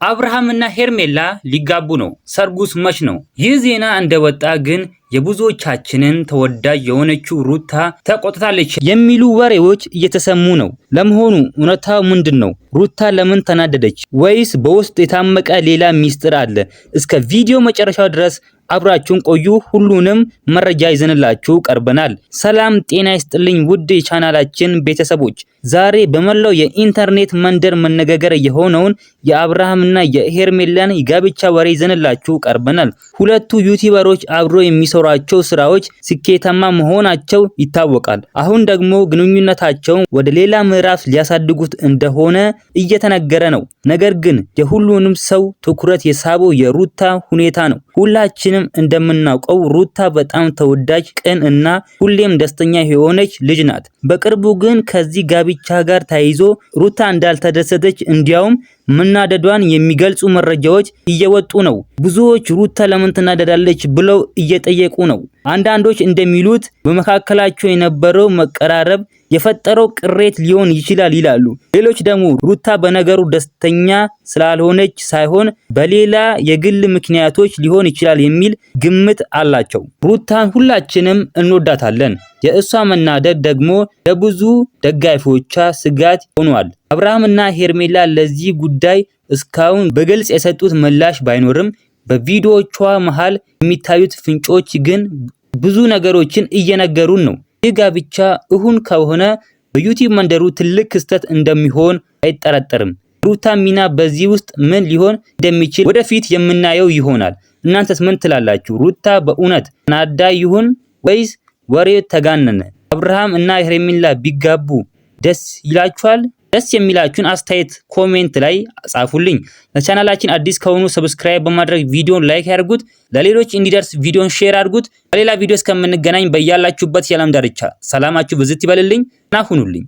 አብርሃምና ሄርሜላ ሊጋቡ ነው። ሰርጉስ መች ነው? ይህ ዜና እንደወጣ ግን የብዙዎቻችንን ተወዳጅ የሆነችው ሩታ ተቆጥታለች የሚሉ ወሬዎች እየተሰሙ ነው። ለመሆኑ እውነታው ምንድነው? ሩታ ለምን ተናደደች? ወይስ በውስጥ የታመቀ ሌላ ሚስጥር አለ? እስከ ቪዲዮ መጨረሻው ድረስ አብራችሁን ቆዩ። ሁሉንም መረጃ ይዘንላችሁ ቀርበናል። ሰላም ጤና ይስጥልኝ ውድ የቻናላችን ቤተሰቦች፣ ዛሬ በመላው የኢንተርኔት መንደር መነጋገር የሆነውን የአብርሃምና የሄርሜላን የጋብቻ ወሬ ይዘንላችሁ ቀርበናል። ሁለቱ ዩቲዩበሮች አብሮ የሚሰሯቸው ስራዎች ስኬታማ መሆናቸው ይታወቃል። አሁን ደግሞ ግንኙነታቸውን ወደ ሌላ ምዕራፍ ሊያሳድጉት እንደሆነ እየተነገረ ነው። ነገር ግን የሁሉንም ሰው ትኩረት የሳበው የሩታ ሁኔታ ነው። ሁላችንም እንደምናውቀው ሩታ በጣም ተወዳጅ፣ ቅን እና ሁሌም ደስተኛ የሆነች ልጅ ናት። በቅርቡ ግን ከዚህ ጋብቻ ጋር ተያይዞ ሩታ እንዳልተደሰተች እንዲያውም መናደዷን የሚገልጹ መረጃዎች እየወጡ ነው። ብዙዎች ሩታ ለምን ትናደዳለች ብለው እየጠየቁ ነው። አንዳንዶች እንደሚሉት በመካከላቸው የነበረው መቀራረብ የፈጠረው ቅሬት ሊሆን ይችላል ይላሉ። ሌሎች ደግሞ ሩታ በነገሩ ደስተኛ ስላልሆነች ሳይሆን በሌላ የግል ምክንያቶች ሊሆን ይችላል የሚል ግምት አላቸው። ሩታን ሁላችንም እንወዳታለን። የእሷ መናደድ ደግሞ ለብዙ ደጋፊዎቿ ስጋት ሆኗል። አብርሃምና ሄርሜላ ለዚህ ጉዳይ እስካሁን በግልጽ የሰጡት ምላሽ ባይኖርም በቪዲዮዎቿ መሃል የሚታዩት ፍንጮች ግን ብዙ ነገሮችን እየነገሩን ነው። ይህ ጋብቻ እሁን ከሆነ በዩቲዩብ መንደሩ ትልቅ ክስተት እንደሚሆን አይጠረጠርም። ሩታ ሚና በዚህ ውስጥ ምን ሊሆን እንደሚችል ወደፊት የምናየው ይሆናል። እናንተስ ምን ትላላችሁ? ሩታ በእውነት ናዳ ይሁን ወይስ ወሬው ተጋነነ? አብርሃም እና ሄርሜላ ቢጋቡ ደስ ይላችኋል? ደስ የሚላችሁን አስተያየት ኮሜንት ላይ ጻፉልኝ። ለቻናላችን አዲስ ከሆኑ ሰብስክራይብ በማድረግ ቪዲዮን ላይክ ያድርጉት። ለሌሎች እንዲደርስ ቪዲዮን ሼር አድርጉት። በሌላ ቪዲዮ እስከምንገናኝ በያላችሁበት የዓለም ዳርቻ ሰላማችሁ ብዝት ይበልልኝ እና ሁኑልኝ።